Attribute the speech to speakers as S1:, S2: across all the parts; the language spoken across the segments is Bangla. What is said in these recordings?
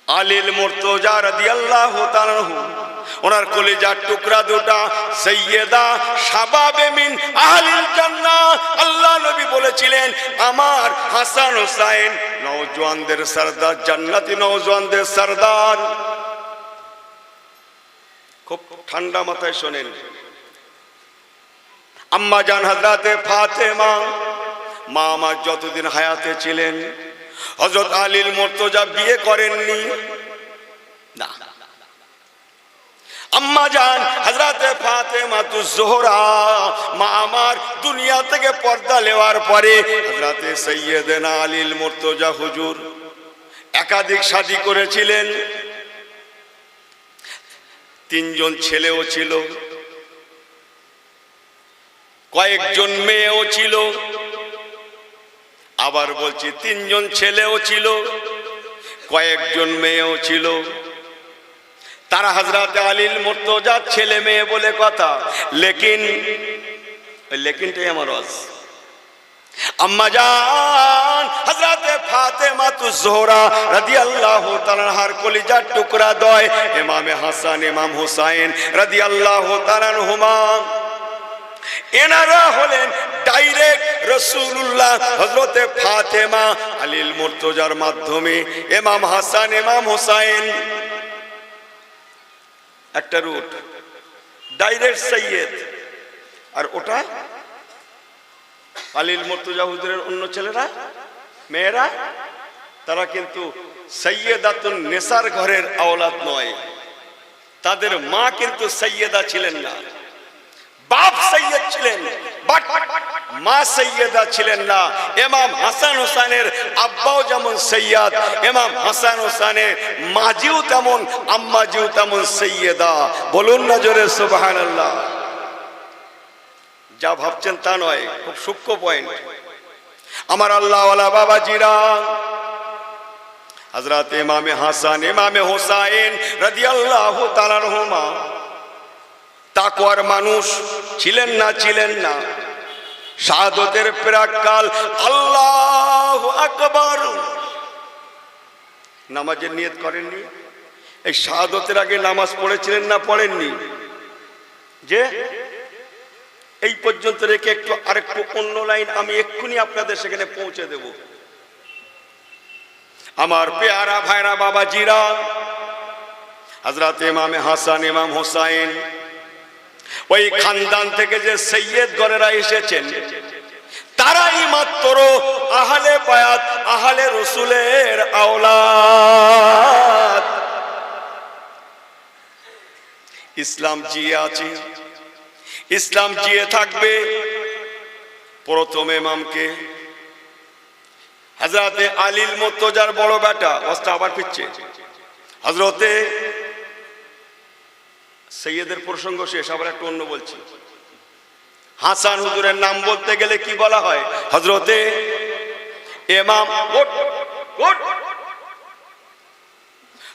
S1: আলীল মুর্তজা রাদিয়াল্লাহু তাআলা আনহু, ওনার কলিজার টুকরা দুটা সাইয়্যিদা শাবাবে মিন আহলিল জান্নাহ। আল্লাহ নবী বলেছিলেন, আমার হাসান হুসাইন নওজওয়ানদের সরদার, জান্নাতি নওজওয়ানদের সরদার। খুব ঠান্ডা মাথায় শোনেন, আম্মা জান হযরতে ফাতেমা, মা আমার যতদিন হায়াতে ছিলেন হযরত আলীল মুর্তজা বিয়ে করেননি না। আম্মা জান হযরতে ফাতেমা তু জোহরা, মা আমার দুনিয়া থেকে পর্দা নেওয়ার পরে হযরতে সাইয়্যিদানা আলীল মুর্তজা হুজুর একাধিক শাদী করেছিলেন। 3 জন ছেলেও ছিল, কয়েকজন মেয়েও ছিল। আবার বলছি, 3 জন ছেলেও ছিল, কয়েকজন মেয়েও ছিল। তারা হযরতে আলীল মুর্তজার ছেলে মেয়ে বলে কথা, লেকিন ওই লেকিনটাই আমার ওয়াজ। আম্মা জান হযরতে ফাতেমা তু জোহরা রাদিয়াল্লাহু তাআলা আনহার কলিজার টুকরা দয় ইমামে হাসান ইমাম হুসাইন রাদিয়াল্লাহু তাআলা আনহুমা, এনারা হলেন ডাইরেক্ট রাসূলুল্লাহ হযরতে ফাতেমা আলীল মুর্তজার মাধ্যমে ইমাম হাসান ইমাম হুসাইন। একটা রুট ডাইরেক্ট সৈয়দ, আর ওটা আলীল মুর্তজা হুজুরের অন্য ছেলেরা মেয়েরা, তারা কিন্তু সৈয়দাতুন নেসার ঘরের আওলাদ নয়। তাদের মা কিন্তু সৈয়দা ছিলেন না, বাপ সৈয়দ ছিলেন, বাট মা সৈয়দা ছিলেন না। ইমাম হাসান হুসাইনের আব্বাও যেমন সৈয়দ, ইমাম হাসান হুসাইনের মাজিও তেমন, আম্মাজিও তেমন সৈয়দা। বলুন না জোরে সুবহানাল্লাহ। যা ভাবছেন তা নয়, খুব সূক্ষ্ম পয়েন্ট। আমার আল্লাহওয়ালা বাবাজিরা, হযরত ইমামে হাসান ইমামে হুসাইন রাদিয়াল্লাহু তাআলা আনহুমা তাকওয়ার মানুষ ছিলেন না, ছিলেন না। শাহাদাতের প্রাক্কাল আল্লাহু আকবার নামাজের নিয়ত করেননি? এই শাহাদাতের আগে নামাজ পড়েছিলেন না পড়েননি? যে এই পর্যন্ত রেখে একটু আরেকটু অন্য লাইন আমি এক্ষুনি আপনাদের সেখানে পৌঁছে দেব। আমার পেয়ারা ভাইরা বাবাজিরা, হযরত ইমামে হাসান ইমাম হুসাইন ওই খানদান থেকে যে সৈয়দ গণেরা এসেছেন, তারাই মাত্র আহলে বায়াত আহলে রাসূলের আওলাদ। ইসলাম জিয়ে আছে, ইসলাম জিয়ে থাকবে। প্রথম ইমামকে হযরতে আলীল মুর্তজার বড় বেটা, ওয়াজটা আবার ফিরছে, হযরতে সৈয়দের প্রসঙ্গ শেষ, আবার একটু অন্য বলছি। হাসান হুজুরের নাম বলতে গেলে কি বলা হয়? হযরতে ইমাম,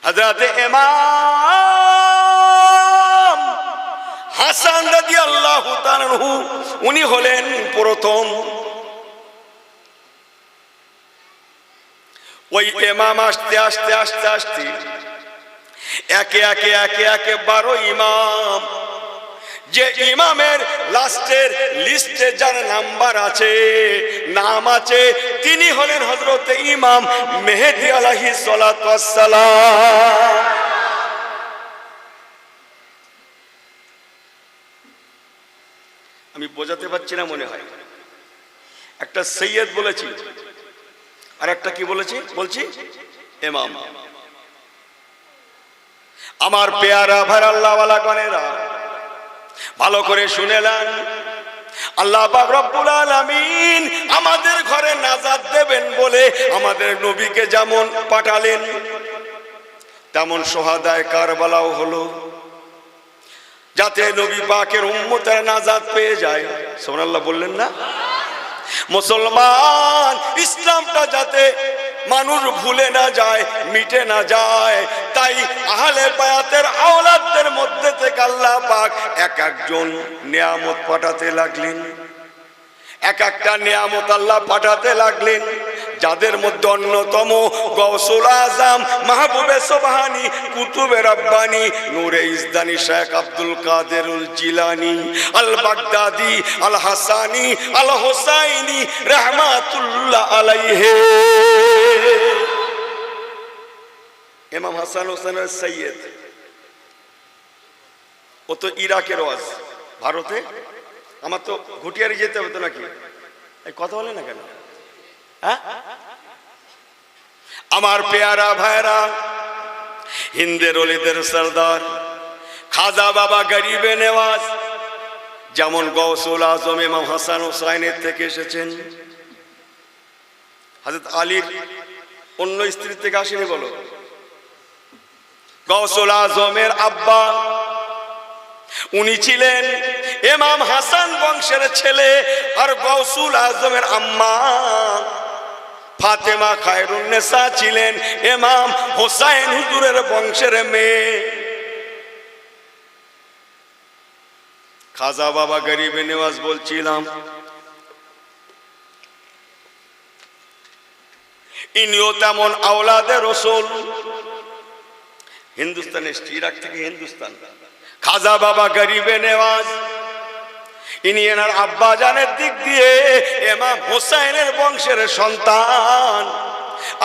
S1: হযরতে ইমাম হাসান রাদিয়াল্লাহু তাআলা আনহু, উনি হলেন প্রথম। ওই ইমাম আস্তে আস্তে আস্তে আস্তে একে একে একে একে 12 ইমাম, যে ইমামের লাস্টের লিস্টে যার নাম্বার আছে, নাম আছে, তিনি হলেন হযরতে ইমাম মেহেদী আলাইহিস সালাতু ওয়াস সালাম। আমি বোঝাতে পারছি না মনে হয়। একটা সৈয়দ বলেছি, আর একটা কি বলেছি? বলছি ইমাম। আমার পেয়ারা ভাই আল্লাহওয়ালা গণেরা, ভালো করে শুনেলেন, আল্লাহ পাক রব্বুল আলামিন আমাদের ঘরে নাজাত দেবেন বলে আমাদের নবীকে যেমন পাঠালেন, তেমন সোহাদায়ে কারবালাও হলো, যাতে নবী পাকের উম্মতের নাজাত পেয়ে যায়। সুবহানাল্লাহ বললেন না? মুসলমান ইসলামটা যাতে মানুষ ভুলে না যায়, মিটে না যায়, তাই আহলে বায়াতের আওলাদদের মধ্যে থেকে আল্লাহ পাক এক একজন নিয়ামত পাঠাতে লাগলেন, এক একটা নিয়ামত আল্লাহ পাঠাতে লাগলেন। যাদের মধ্যে অন্যতম গৌসুল আজম মাহবুবে সুবহানি কুতুবে রব্বানি নূরে ইজদানি শেখ আব্দুল কাদেরুল জিলানি আল বাগদাদি আল হাসানি আল হুসাইনি রাহমাতুল্লাহ আলাইহি। ইমাম হাসান হোসেনের সৈয়দ, ও তো ইরাকের ওয়াজ, ভারতে। আমার তো ঘুটিয়ারি যেতে হবে তো নাকি? এই কথা বলে না কেন? হ্যাঁ, আমার পেয়ারা ভাইরা, হিন্দের অলিদের সরদার খাজা বাবা গরিবে নেওয়াজ যেমন গৌসুল আজম ইমাম হাসান হোসাইনের থেকে এসেছেন, হযরত আলীর অন্য স্ত্রী থেকে আসেনি বলো। গৌসুল আজমের আব্বা উনি ছিলেন ইমাম হাসান বংশের ছেলে, আর গৌসুল আজমের আম্মা ফাতেমা খায়রুন নেসা ছিলেন ইমাম হোসাইন হুজুরের বংশের মেয়ে। খাজা বাবা গরিবে নেওয়াজ বলছিলাম, ইনিও তেমন আওলাদে রসুল। হিন্দুস্তান এসছি, ইরাক থেকে হিন্দুস্তান। খাজা বাবা গরিবে নেওয়াজ, ইনি এনার আব্বা জানের দিক দিয়ে ইমাম হোসাইনের বংশের সন্তান,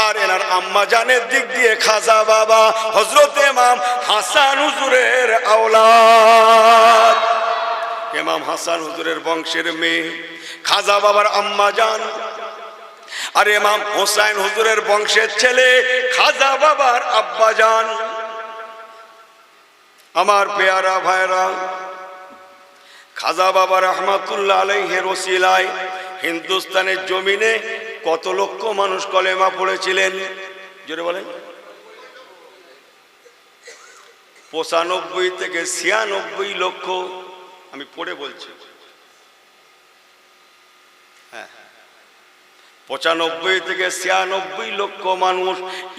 S1: আর এনার আম্মা জানের দিক দিয়ে খাজা বাবা হযরত ইমাম হাসান হুজুরের আওলাদ, ইমাম হাসান হুজুরের বংশের মেয়ে খাজা বাবার আম্মা জান, আর ইমাম হোসাইন হুজুরের বংশের ছেলে খাজা বাবার আব্বা জান। আমার পেয়ারা ভাইরা, খাজা বাবা রহমাতুল্লাহ আলাইহির ওসিলায় হিন্দুস্তানের জমিনে কত লক্ষ মানুষ কলেমা পড়েছিলেন? জোরে বলেন। 95 থেকে 96 লক্ষ। আমি পড়ে বলছি, হ্যাঁ, 95 থেকে 96 লক্ষ মানুষ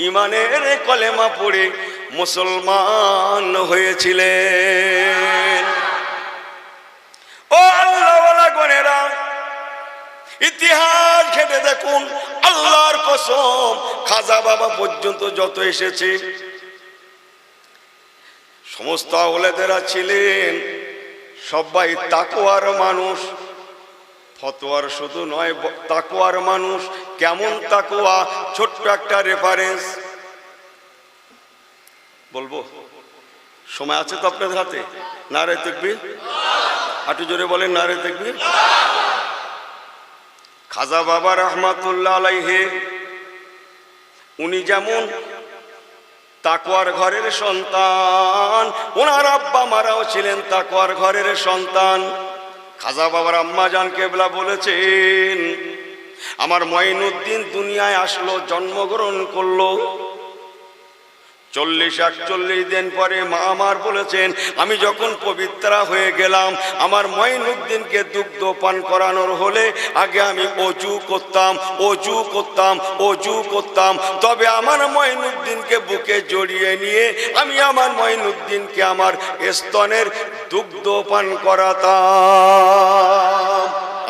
S1: ইমানের কলেমা পড়ে মুসলমান হয়েছিলেন। ও আল্লাহওয়ালা গণেরা, ইতিহাস ঘেটে দেখুন, আল্লাহর কসম, খাজা বাবা পর্যন্ত যত এসেছে সমস্ত আওলাদেরা ছিলেন সবাই তাকওয়ার মানুষ। ফতোয়ার শুধু নয়, তাকওয়ার মানুষ। কেমন তাকওয়া? ছোট্ট একটা রেফারেন্স বলবো, সময় আছে তো আপনাদের হাতে? নারে তাকবীর, একটু জোরে বলেন নারে তাকবীর। খাজা বাবা রহমাতুল্লাহ আলাইহি উনি যেমন তাকওয়ার ঘরের সন্তান, ওনার আব্বা মারাও ছিলেন তাকওয়ার ঘরের সন্তান। খাজা বাবার আম্মা জান কেবলা বলেছেন, আমার মঈনুদ্দিন দুনিয়ায় আসলো, জন্মগ্রহণ করলো, 40-41 দিন পরে মা আমার বলেছেন, আমি যখন পবিত্রা হয়ে গেলাম, আমার মঈনুদ্দিনকে দুগ্ধ পান করানোর হলে আগে আমি অজু করতাম। তবে আমার মঈনুদ্দিনকে বুকে জড়িয়ে নিয়ে আমি আমার মঈনুদ্দিনকে আমার স্তনের দুগ্ধ পান করাতাম।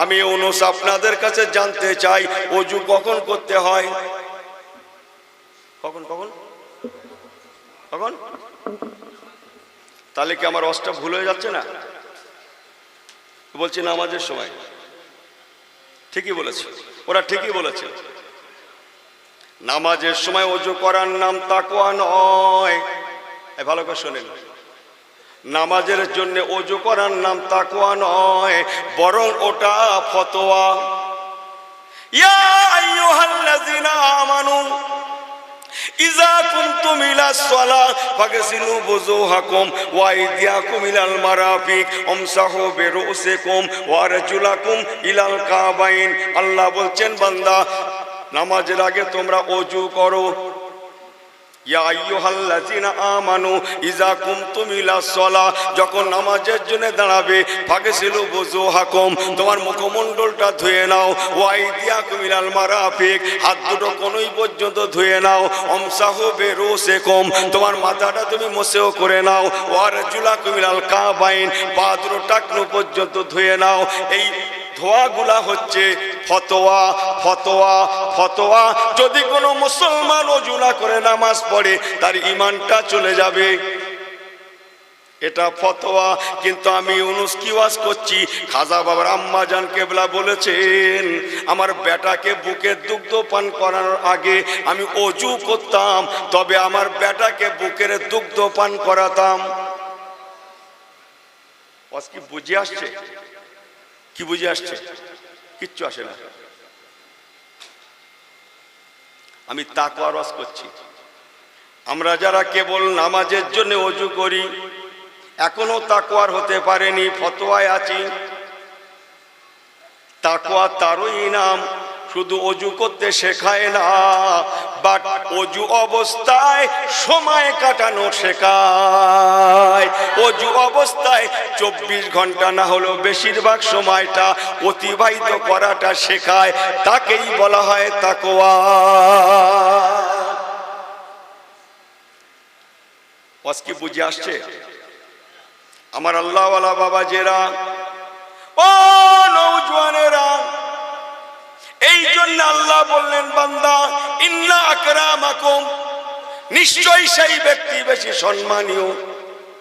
S1: আমি ইউনুস আপনাদের কাছে জানতে চাই, অজু কখন করতে হয়? কখন? তাহলে কি আমার অষ্টা ভুল হয়ে যাচ্ছে না? বলছি নামাজের সময়। ঠিকই বলেছে, ওরা ঠিকই বলেছে। নামাজের সময় ওযু করার নাম তাকওয়া নয়। ভালো করে শোনেন, নামাজের জন্য ওযু করার নাম তাকওয়া নয়, বরং ওটা ফতোয়া। ইয়া আইয়ুহাল্লাযিনা আমানু ইযা কুনতুম ইলাস সালাহ ফাগসিলু বুজুহাকুম ওয়া আইদিয়াকুম ইলাল মারাফিক আমসাহু বিরুসিকুম ওয়া আরজুলাকুম ইলাল কাবাইন। আল্লাহ বলছেন, বান্দা, নামাজের আগে তোমরা ওযু করো। ইয়া আইয়ুহাল্লাযিনা আমানু ইযা কুনতুম ইলাস সালাহ, যখন নামাজের জন্য দাঁড়াবে, ফাগসিলু বুজুহাকুম, তোমার মুখমণ্ডলটা ধুয়ে নাও, ওয়া আইদিয়াকুম ইলাল মারাফিক, হাত দুটো কোনই পর্যন্ত ধুয়ে নাও, আমসাহু বিরুসিকুম, তোমার মাথাটা তুমি মোছেও করে নাও, ওয়া আরজুলাকুম ইলাল কাবাইন, পা দুটো টাকনু পর্যন্ত ধুয়ে নাও। এই ধোয়াগুলা হচ্ছে ফতোয়া। ফতোয়া, যদি কোনো মুসলমান ওযু না করে নামাজ পড়ে তার ঈমানটা চলে যাবে, এটা ফতোয়া। কিন্তু আমি ইউনুস কি ওয়াজ করছি, খাজা বাবার আম্মা জান কেবলা বলেছেন আমার বেটাকে বুকের দুগ্ধ পান করানোর আগে আমি ওযু করতাম, তবে আমার বেটাকে বুকের দুগ্ধ পান করাতাম। ওয়াজ কি বুঝে আসছে? কি বুঝে আসছে? কিচ্ছু আসে না। আমি তাকওয়ার ওয়াজ করছি। আমরা যারা কেবল নামাজের জন্য ওযু করি, এখনো তাকওয়ার হতে পারেনি, ফতোয়ায় আছি। তাকওয়া তারই ইনাম, শুধু ওযু করতে শেখায় না, বাট ওযু অবস্থায় সময় কাটানো শেখায়। ওযু অবস্থায় 24 ঘন্টা না হলেও বেশিরভাগ সময়টা অতিবাহিত করাটা শেখায়, তাকেই বলা হয় তাকওয়া। ওয়াজ কি বুঝে আসছে? আমার আল্লাহওয়ালা বাবাজেরা, ও নওজওয়ানেরা, এই জন্য আল্লাহ বললেন বান্দা ইন্না আকরামাকুম, নিশ্চয়ই সেই ব্যক্তি বেশি সম্মানীয়।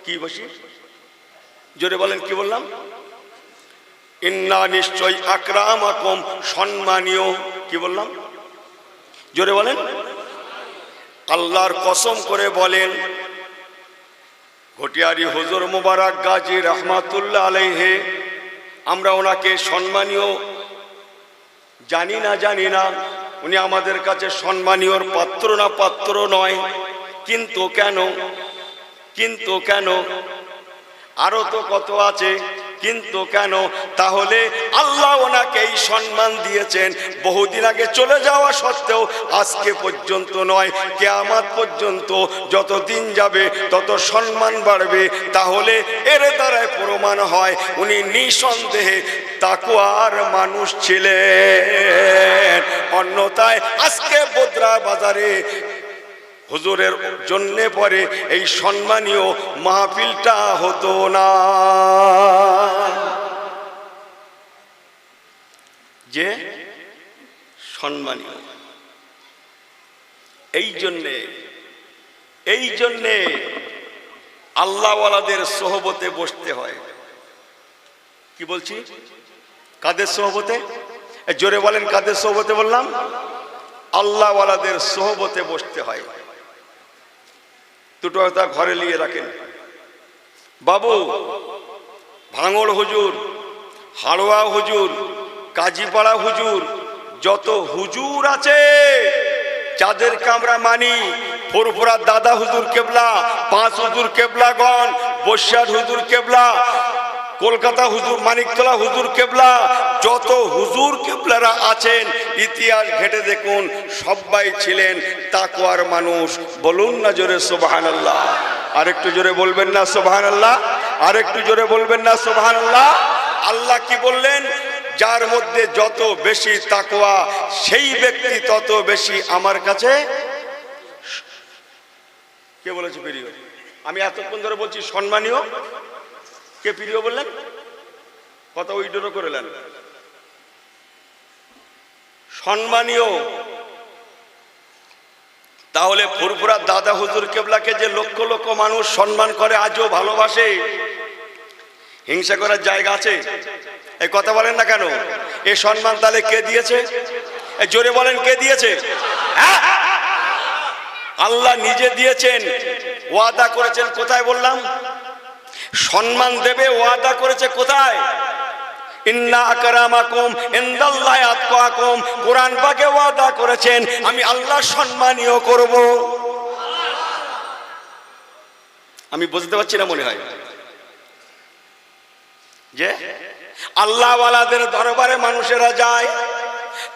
S1: কি বেশি? জোরে বলেন, কি বললাম? ইন্না, নিশ্চয়, আকরামাকুম, সম্মানীয়। কি বললাম? জোরে বলেন। আল্লাহর কসম করে বলেন, ঘটিয়ারি হুজুর মুবারক গাজী রহমাতুল্লাহ আলাইহি, আমরা ওনাকে সম্মানীয় জানি না, উনি আমাদের কাছে সম্মানীয়র পাত্র না পাত্র নয়। কিন্তু কেন আরো তো কত আছে, কিন্তু কেন? তাহলে আল্লাহ ওনাকে এই সম্মান দিয়েছেন বহুদিন আগে চলে যাওয়া সত্ত্বেও, আজকে পর্যন্ত নয়, কিয়ামত পর্যন্ত যত দিন যাবে তত সম্মান বাড়বে। তাহলে এর দ্বারাই প্রমাণ হয় উনি নিঃসন্দেহে তাকওয়ার মানুষ ছিলেন। অন্যথায় আজকে বদরা বাজারে হুজুরের জন্যে পরে এই সম্মানীয় মাহফিলটা হতো না। যে সম্মানীয়, এই জন্যে আল্লাহওয়ালাদের সোহবতে বসতে হয়। কি বলছি? কাদের সোহবতে? জোরে বলেন, কাদের সোহবতে বললাম? আল্লাহওয়ালাদের সোহবতে বসতে হয়। দুটো কথা ঘরে নিয়ে রাখেন। বাবু, ভাঙড় হুজুর, হাড়োয়া হুজুর, কাজীপাড়া হুজুর, যত হুজুর আছে যাদেরকে আমরা মানি, ফুরফুরা দাদা হুজুর কেবলা, 5 হুজুর কেবলাগণ, বসিরহাট হুজুর কেবলা, কলকাতা হুজুর, মানিকতলা হুজুর কেবলা, যত হুজুর কেবলারা আছেন ইতিহাস ঘেটে দেখুন, সবাই ছিলেন তাকওয়ার মানুষ। বলুন না জোরে সুবহানাল্লাহ। আরেকটু জোরে বলবেন না সুবহানাল্লাহ? আরেকটু জোরে বলবেন না সুবহানাল্লাহ? আল্লাহ কি বললেন? যার মধ্যে যত বেশি তাকওয়া সেই ব্যক্তি তত বেশি আমার কাছে। কে বলেছে প্রিয়? আমি এতক্ষণ ধরে বলছি সম্মানীয়। কে প্রিয় বললেন? কথা উইড্রো করে নেন। সম্মানীয়। তাহলে ফুরফুরা দাদা হুজুর কেবলাকে যে লক্ষ লক্ষ মানুষ সম্মান করে, আজও ভালোবাসে, হিংসা করার জায়গা আছে? এই কথা বলেন না কেন? এই সম্মান তাহলে কে দিয়েছে? জোরে বলেন, কে দিয়েছে? আল্লাহ নিজে দিয়েছেন, ওয়াদা করেছেন। কোথায় বললাম? সম্মান দেবে ওয়াদা করেছে কোথায়? ইন্না আকরামাকুম ইনদাল্লাহি আতকাকুম, কোরআন পাকে ওয়াদা করেছেন আমি আল্লাহ সম্মানীয় করব। আমি বুঝতে পারছি না মনে হয় যে আল্লাহওয়ালাদের দরবারে মানুষেরা যায়,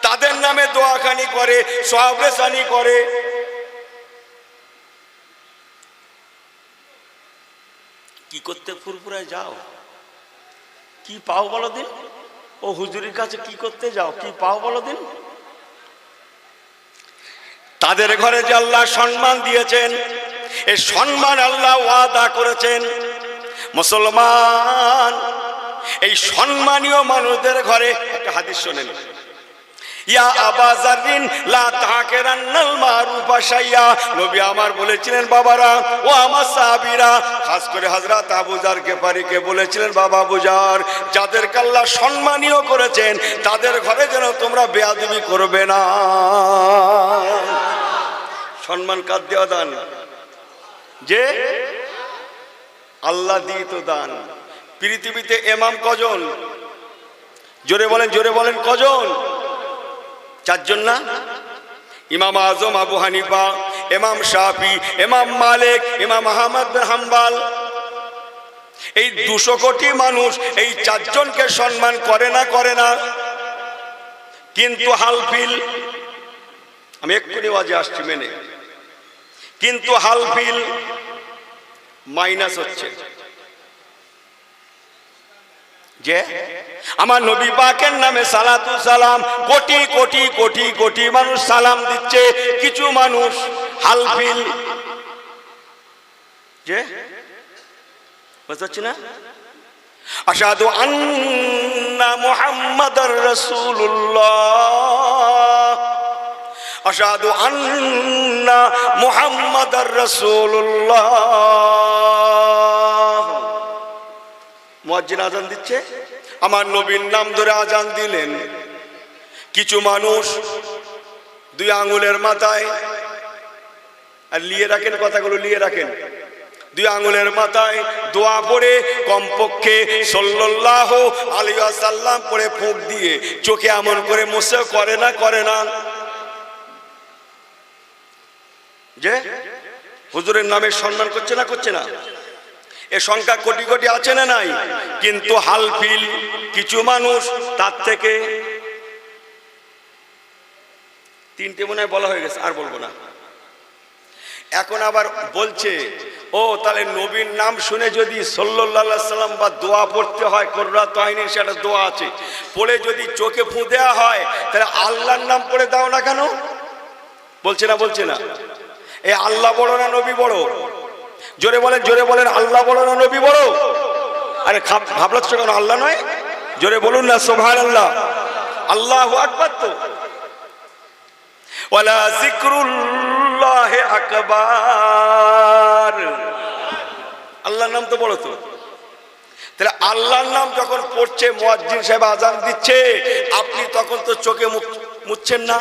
S1: তাদের নামে দোয়াখানি করে, সওয়াব রেসানি করে। কি করতে ফুরফুরায় যাও? কি পাও বলো দিন? ও হুজুরের কাছে কি করতে যাও? কি পাও বলো দিন? তাদের ঘরে যে আল্লাহ সম্মান দিয়েছেন, এই সম্মান আল্লাহ ওয়াদা করেছেন। মুসলমান, এই সম্মানীয় মানুষদের ঘরে একটা হাদিস শোনেন, ইয়া আবা যাররিন লা তাহকিরান্নাল মারুফা শাইয়া, নবী আমার বলেছিলেন বাবারা ও আমার সাহাবীরা, খাস করে হযরত আবু যার গিফারিকে বলেছিলেন বাবা আবু যার, যাদেরকে আল্লাহ সম্মানীয় করেছেন তাদের ঘরে যেন তোমরা বেয়াদবি করবে না। সম্মান কার দেওয়া দান? যে আল্লাহ দিত দান। পৃথিবীতে ইমাম কজন? জোরে বলেন কজন? চারজন না? ইমাম আজম আবু হানিফা, ইমাম শাফি, ইমাম মালিক, ইমাম আহমদ বিন হাম্বল। এই 200 কোটি মানুষ এই চারজনকে সম্মান করে না? কিন্তু হালফিল, আমি এক্ষুনি ওয়াজে আসছি মেনে, কিন্তু হালফিল মাইনাস হচ্ছে। যে আমার নবী পাকের নামে সালাতু সালাম, কোটি কোটি কোটি কোটি মানুষ সালাম দিচ্ছে, কিছু মানুষ হালফিল। যে বুঝতে পারছি না? আশহাদু আন্না মুহাম্মাদার রাসূলুল্লাহ, আশহাদু আন্না মুহাম্মাদার রাসূলুল্লাহ। মুয়াজ্জিন আজান দিচ্ছে, আমার নবীর নাম ধরে আজান দিলেন। কিছু মানুষ 2 আঙ্গুলের মাথায়, আর লিয়ে রাখেন কথাগুলো, লিয়ে রাখেন, 2 আঙ্গুলের মাথায় দোয়া পড়ে কমপক্ষে সাল্লাল্লাহু আলাইহি ওয়াসাল্লাম পড়ে ফুঁক দিয়ে চোখে এমন করে মুছে করে না? যে হুজুরের নামে সম্মান করছে না? এ সংখ্যা কোটি কোটি আছে না নাই? কিন্তু হালফিল কিছু মানুষ, তার থেকে 3টে মনে হয় বলা হয়ে গেছে, আর বলবো না। এখন আবার বলছে ও তাহলে নবীর নাম শুনে যদি সাল্লাল্লাহু আলাইহি সাল্লাম বা দোয়া পড়তে হয়, কুররাতু আইনি সেটা দোয়া আছে, পড়ে যদি চোখে ফু দেওয়া হয় তাহলে আল্লাহর নাম পড়ে দাও না কেন? বলছে না? এই আল্লাহ বড় না নবী বড়? জোরে বলেন আল্লাহ বড় না নবী বড়? আরে ভাবলাচ্ছ কেন? আল্লাহ নয়? জোরে বলুন না সুবহানাল্লাহ, আল্লাহু আকবার। তো ওয়ালা যিকরুল্লাহি আকবার, আল্লাহর নাম তো বড়। তো তাহলে আল্লাহর নাম যখন পড়ছে, মুয়াজ্জিন সাহেব আজান দিচ্ছে, আপনি তখন তো চোখে মুছছেন না?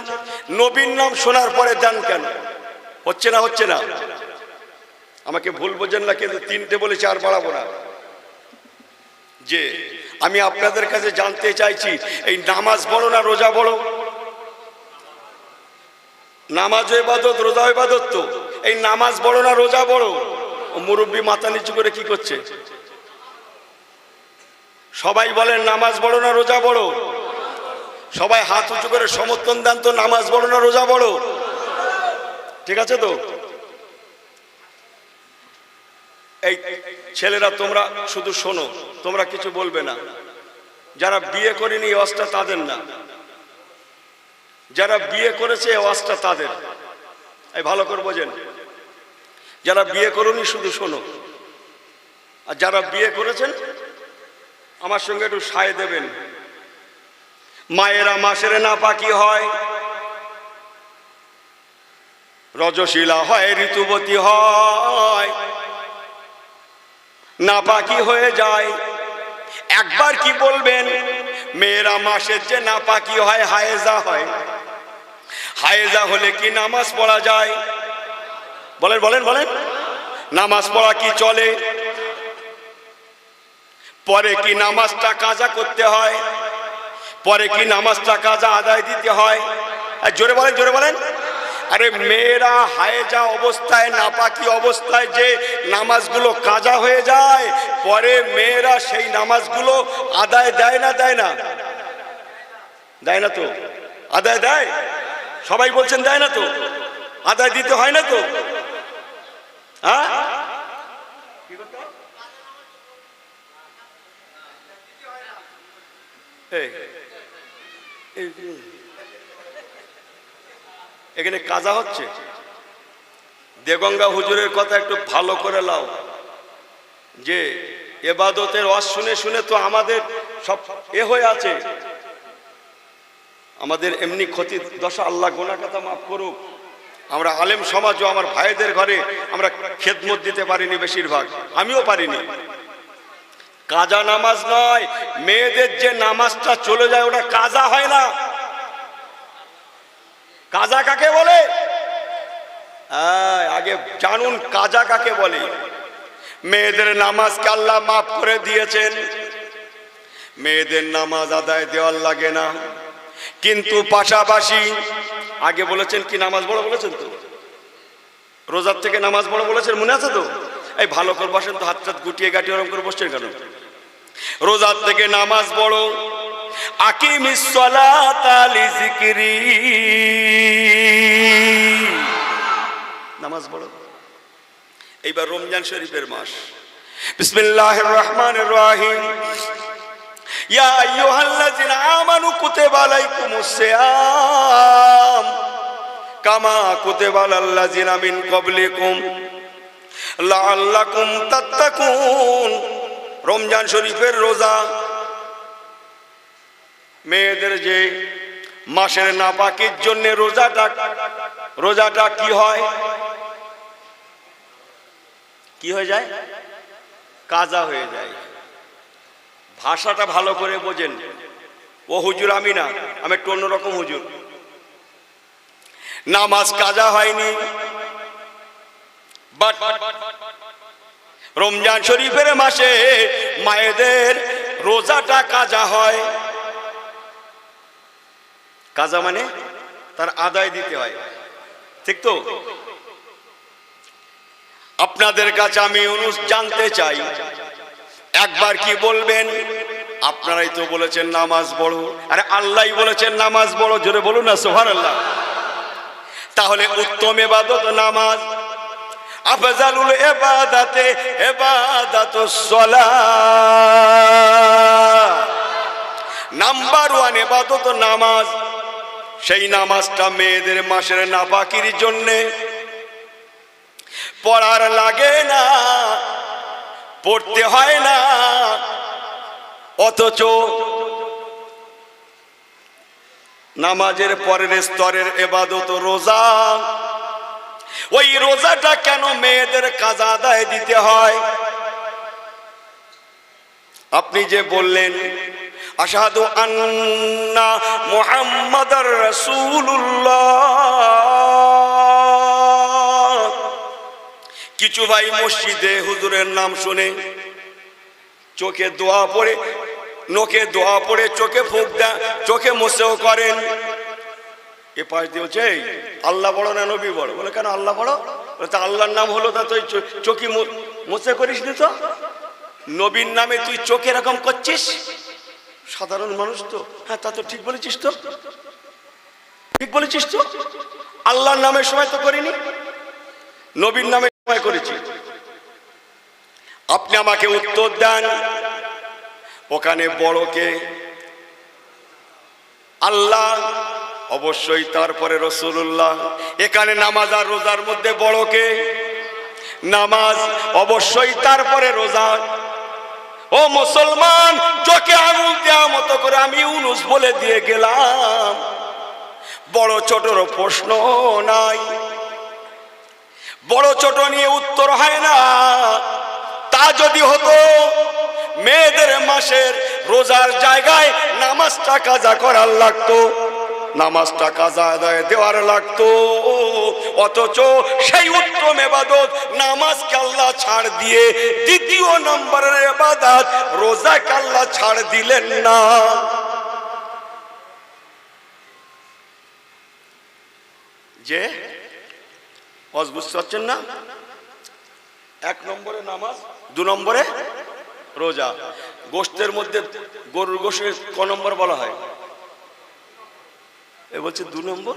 S1: নবীর নাম শোনার পরে দেন কেন? হচ্ছে না? আমাকে ভুল বোঝেন না, কিন্তু 3টে বলেছি, আর বাড়াবো না। যে আমি আপনাদের কাছে জানতে চাইছি, এই নামাজ বড় না রোজা বড়? নামাজ ইবাদত, রোজা ইবাদত। তো এই নামাজ বড় না রোজা বড়? ও মুরব্বি মাথা নিচু করে কি করছে? সবাই বলেন নামাজ বড় না রোজা বড়? সবাই হাত উঁচু করে সমর্থন দেন তো, নামাজ বড় না রোজা বড়? ঠিক আছে তো? এই ছেলেরা তোমরা শুধু শোনো, তোমরা কিছু বলবে না। যারা বিয়ে করেনি এই ওয়াজটা তাদের না, যারা বিয়ে করেছে এই ওয়াজটা তাদের। এই ভালো করে বোঝেন, যারা বিয়ে করুনি শুধু শোনো, আর যারা বিয়ে করেছেন আমার সঙ্গে একটু সায় দেবেন। মায়েরা মাসের নাপাকি হয়, রজশীলা হয়, ঋতুবতী হয়, নাপাকি হয়ে যায়। একবার কি বলবেন? মেয়েরা মাসের যে নাপাকি হয়, হায়েজা হয়, হায়েজা হলে কি নামাজ পড়া যায়? বলেন নামাজ পড়া কি চলে? পরে কি নামাজটা কাজা করতে হয়? পরে কি নামাজটা কাজা আদায় দিতে হয়? জোরে বলেন। আরে মেয়েরা হায়েজা অবস্থায়, নাপাকি অবস্থায় যে নামাজগুলো কাজা হয়ে যায়, পরে মেয়েরা সেই নামাজগুলো আদায় দেয় না? দেয় না তো? আদায় দেয়? সবাই বলছেন দেয় না তো? আদায় দিতে হয় না তো? হ্যাঁ, এখানে কাজা হচ্ছে। দেগঙ্গা হুজুরের কথা একটু ভালো করে লাও, যে ইবাদতের ওয়াজ শুনে শুনে তো আমাদের সব হয়ে আছে। আমাদের এমনি ক্ষতি দশা, আল্লাহ গোনা কথা মাফ করুক। আমরা আলেম সমাজ ও আমার ভাইদের ঘরে আমরা খেদমত দিতে পারিনি, বেশিরভাগ আমিও পারিনি। কাজা নামাজ নয়, মেয়েদের যে নামাজটা চলে যায় ওটা কাজা হয় না। কাজা কাকে বলে? আগে জানুন কাজা কাকে বলে। মেয়েদের নামাজকে আল্লাহ মাফ করে দিয়েছেন, মেয়েদের নামাজ আদায় দেওয়ার লাগে না। কিন্তু পাশাপাশি আগে বলেছেন কি নামাজ বড় বলেছেন তো, রোজার থেকে নামাজ বড় বলেছেন, মনে আছে তো? এই ভালো করে বসেন তো, হাত টাত গুটিয়ে গাটিয়ে ওরকম করে বসছেন কেন? রোজার থেকে নামাজ বড়। আকিমিস সালাতা লিযিকরি, নামাজ বড়। এইবার রমজান শরীফের মাস। বিসমিল্লাহির রহমানির রহিম। ইয়া আইয়ুহাল্লাযিনা আমানু কুতিবা আলাইকুমুস সিয়াম কামা কুতিবা আলাল্লাযিনা মিন ক্বাবলিকুম লাআল্লাকুম তাত্তাকুন। রমজান শরীফের রোজা, মেয়েদের যে মাসের নাপাকির জন্য রোজাটা কি হয়? কি হয়ে যায়? কাজা হয়ে যায়। ভাষাটা ভালো করে বোঝেন। ও হুজুর আমি না, আমি একটু অন্যরকম হুজুর। নামাজ কাজা হয়নি, বাট রমজান শরীফের মাসে মায়েদের রোজাটা কাজা হয়। কাজা মানে তার আদায় দিতে হয়, ঠিক তো? আপনাদের কাছে আমি জানতে চাই, একবার কি বলবেন? আপনারাই তো বলেছেন নামাজ বড়, আরে আল্লাহই বলেছেন নামাজ বড়, জোরে বলুন না সুবহানাল্লাহ। তাহলে উত্তম ইবাদত নামাজ, আফজালুল ইবাদাতে ইবাদাতুস সালাহ, নাম্বার 1 ইবাদত নামাজ। সেই নামাজটা মেয়েদের মাসের নাপাকির জন্যে পড়ার লাগে না, পড়তে হয় না, অথচ নামাজের পরের স্তরের ইবাদত রোজা। ওই রোজাটা কেন মেয়েদের কাজা আদায় দিতে হয়? আপনি যে বললেন আশহাদু আন্না মুহাম্মাদার রাসূলুল্লাহ, কিছু ভাই মসজিদে হুজুরের নাম শুনে চোখে দোয়া পড়ে, নোকে দোয়া পড়ে চোখে ফুঁক দেন, চোখে মোছেও করেন। এ পাশ দিয়ে হচ্ছে আল্লাহ বড় না নবী বড়? বলে কেন আল্লাহ বড়? তা আল্লাহর নাম হলো, তা তুই চোখে মোছে করিস নি তো? নবীর নামে তুই চোখে এরকম করছিস? সাধারণ মানুষ তো, হ্যাঁ তা তো ঠিক বলেছিস তো, ঠিক বলেছিস তো। আল্লাহর নামের সময় তো করিনি, নবীর নামে সময় করেছি। আপনি আমাকে উত্তর দেন, ওখানে বড়কে আল্লাহ, অবশ্যই তারপরে রাসূলুল্লাহ। এখানে নামাজ আর রোজার মধ্যে বড়কে নামাজ, অবশ্যই তারপরে রোজা। ও মুসলমান, চোখে আঙুল দেওয়া মতো করে আমি ইউনুস বলে দিয়ে গেলাম, বড় ছোটর প্রশ্ন নাই, বড় ছোট নিয়ে উত্তর হয় না। তা যদি হতো মেয়েদের মাসের রোজার জায়গায় নামাজটা কাজা করার লাগতো, নামাজটা কাজা আদায় দেওয়ার লাগতো, অথচ সেই উত্তম ইবাদত নামাজকে আল্লাহ ছাড় দিয়ে দ্বিতীয় নম্বরের ইবাদত রোজাকে আল্লাহ ছাড় দিলেন না। যে বুঝতে পারছেন না? 1 নম্বরে নামাজ, 2 নম্বরে রোজা। গোশতের মধ্যে গরুর গোশতের ক নম্বর বলা হয়? এ বলছে 2 নম্বর,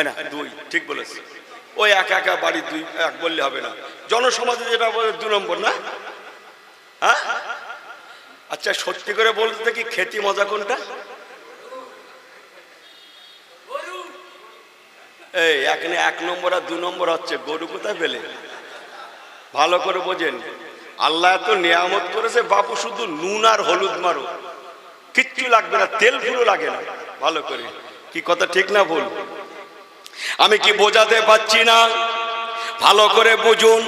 S1: না 2, ঠিক বলেছে। ওই একা বাড়ি 2 1 বললে হবে না, জনসমাজে যেটা বলে 2 নম্বর না? হ্যাঁ আচ্ছা সত্যি করে বলতে দেখি, খেতি মজা কোনটা? এই এখানে 1 নম্বর আর 2 নম্বর হচ্ছে, গরু কোথায় পেলে? ভালো করে বোঝেন, আল্লাহ এত নিয়ামত করেছে, বাপু শুধু নুন আর হলুদ মারো, কিচ্ছু লাগবে না, তেল ফুলও লাগে না। ভালো করে, কি কথা ঠিক না ভুল? আমি কি বোঝাতে পারছি না? ভালো করে বুঝুন,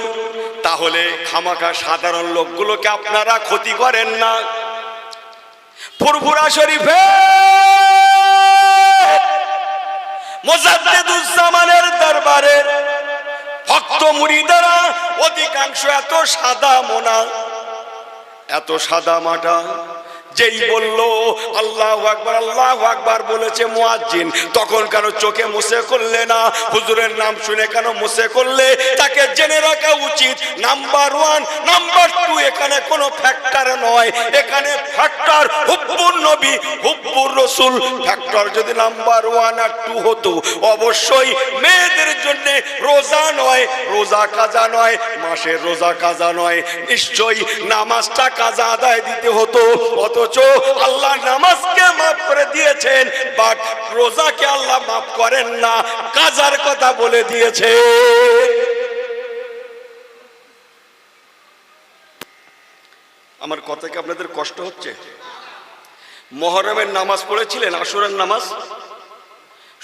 S1: তাহলে খামাখা সাধারণ লোকগুলোকে আপনারা ক্ষতি করেন না। ফুরফুরা শরীফে মুজাদ্দিদুজ্জামানের দরবারের ভক্ত মুরিদারা অধিকাংশ এত সাদা মোনা, এত সাদা মাটা, যেই বলল আল্লাহু আকবার আল্লাহু আকবার বলেছে মুয়াজ্জিন, তখন কেন চোখে মুছে করলে না? হুজুরের নাম শুনে কেন মুছে করলে? তাকে জেনে রাখা উচিত নাম্বার 1 নাম্বার 2 এখানে কোনো ফ্যাক্টর নয়, এখানে ফ্যাক্টর হুব্বুর নবী হুব্বুর রাসূল। ফ্যাক্টর যদি নাম্বার 1 আর 2 হতো, অবশ্যই মেয়েদের জন্য রোজা নয়, রোজা কাজা নয়, মাসের রোজা কাজা নয়, নিশ্চয়ই নামাজটা কাজা আদায় দিতে হতো। অথচ আল্লাহ নামাজকে মাফ করে দিয়েছেন, বাট রোজাকে আল্লাহ মাফ করেন না, কাজার কথা বলে দিয়েছে। আমার কথা কি আপনাদের কষ্ট হচ্ছে? মুহররমের নামাজ পড়েছিলেন? আশুরার নামাজ,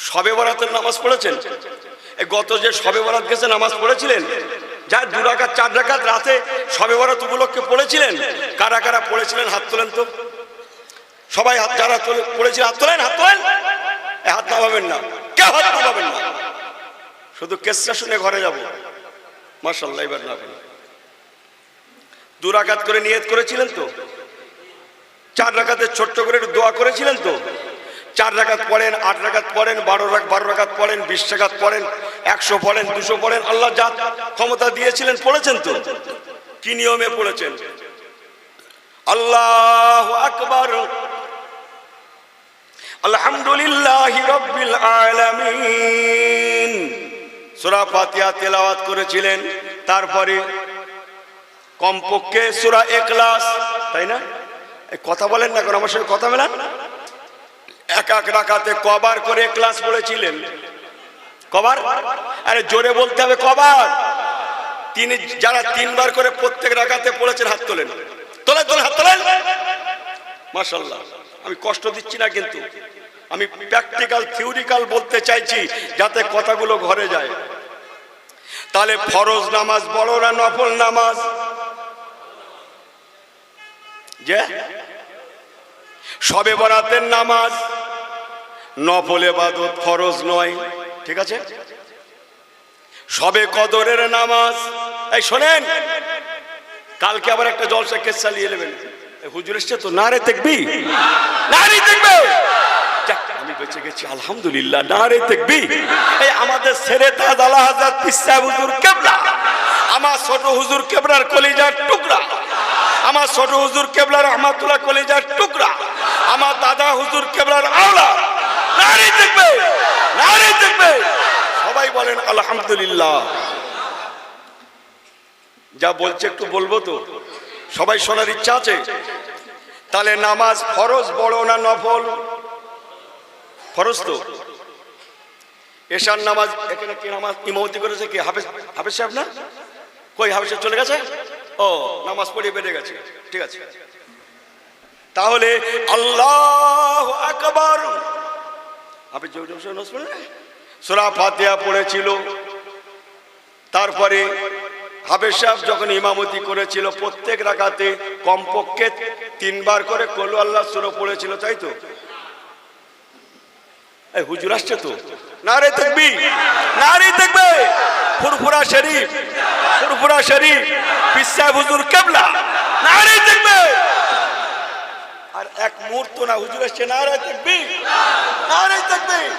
S1: শবে বরাতের নামাজ পড়েছেন? এই গত যে শবে বরাত গেছে নামাজ পড়েছিলেন? যা 2 রাকাত 4 রাকাত রাতে শবে বরাত উপলক্ষে পড়েছিলেন? কারা কারা পড়েছিলেন হাত তোলেন তো। সবাই হাত, যারা পড়েছিলেন হাত তোলেন, হাত তোলেন। হাত নামাবেন না, কেউ হাত নামাবেন না, শুধু কেসটা শুনে ঘরে যাব। মাশাআল্লাহ, এবার নামেন। 2 রাকাত করে নিয়ত করেছিলেন তো? 4 রাকাতে ছোট্ট করে একটু দোয়া করেছিলেন তো? 4 রাকাত পড়েন, 8 রাকাত পড়েন, 12 রাকাত পড়েন, 20 রাকাত পড়েন, 100 পড়েন, 200 পড়েন, আল্লাহ যা ক্ষমতা দিয়েছিলেন পড়েছেন তো? কি নিয়মে পড়েছেন? আল্লাহু আকবার, আলহামদুলিল্লাহি রাব্বিল আলামিন, সূরা ফাতিহা তেলাওয়াত করেছিলেন। তারপরে কমপক্ষে সূরা ইখলাস, তাই না? এই কথা বলেন না, আমার সঙ্গে কথা বলেন। এক এক রাকাতে কবার করে ইখলাস পড়েছিলেন? কবার? আরে জোরে বলতে হবে, কবার? তিনি যারা 3 বার করে প্রত্যেক রাকাতে পড়েছেন হাত তোলেন, তোলেন তোলেন, হাত তোলেন। মাশাআল্লাহ, আমি কষ্ট দিচ্ছি না, কিন্তু আমি প্র্যাকটিক্যাল থিওরিক্যাল বলতে চাইছি যাতে কথাগুলো ঘরে যায়। তাহলে ফরজ নামাজ বড় না নফল নামাজ? যে শবে বরাতের নামাজ নফল ইবাদত, ফরজ নয়, ঠিক আছে? শবে কদরের নামাজ, এই শোনেন, কালকে আবার একটা জলসা কেস চালিয়ে নেবেন। হুজুর এসছে তো, নারে তাকবীর, নারে তাকবীর। আমি বেঁচে গেছি আলহামদুলিল্লাহ, নারে তাকবীর। এই আমাদের ছেড়ে তাজ আলা হযরত পীর সাহেব হুজুর কেবলা, আমার ছোট হুজুর কেবলার কলিজার টুকরা, আমার ছোট হুজুর কেবলার রহমাতুল্লাহ কলিজার টুকরা, আমার দাদা হুজুর কেবলার আওলাদ। নারে তাকবীর, নারে তাকবীর। সবাই বলেন আলহামদুলিল্লাহ। যা বলছে একটু বলবো তো, সবাই শোনার ইচ্ছা আছে? তাহলে নামাজ ফরজ বড় না নফল? ফরজ তো। এশার নামাজ এখানে কি নামাজ ইমামতি করেছে? কি হাফেজ? হাফেজ সাহেব না? কই হাফেজ সাহেব চলে গেছে? ও, নামাজ পড়ে বেড়ে গেছে, ঠিক আছে। তাহলে আল্লাহু আকবার, হাফেজ সূরা ফাতিহা পড়েছিল। তারপরে হাফেজ সাহেব যখন ইমামতি করেছিল প্রত্যেক রাকাতে কমপক্ষে 3 বার করে কুল আল্লাহ সূরা পড়েছিল, তাই তো? এই হুজুর আসছে তো, নারে তাকবীর, নারে তাকবীর। ফুরফুরা শরীফ, ফুরফুরা শরীফ, পীর সাহেব হুজুর কেবলা, নারে তাকবীর। আর এক মুহূর্ত না, হুজুর আসছে, নারে তাকবীর, নারে তাকবীর।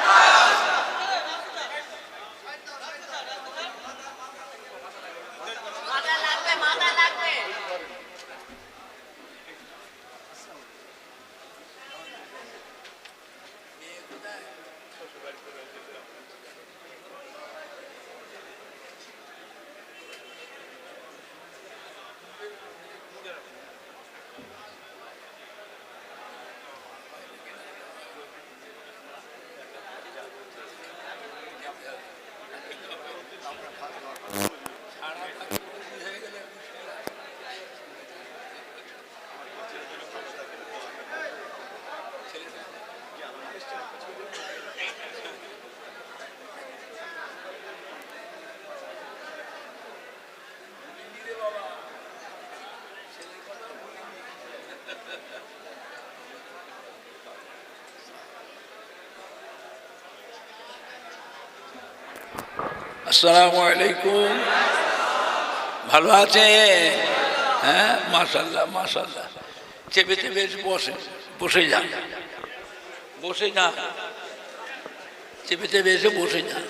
S2: আসসালামু আলাইকুম। ভালো আছে? হ্যাঁ, মাশাল্লাহ মাশাল্লাহ। চেপে চেপে এসে বসে যান, বসে যান, চেপে চেপে এসে বসে যান।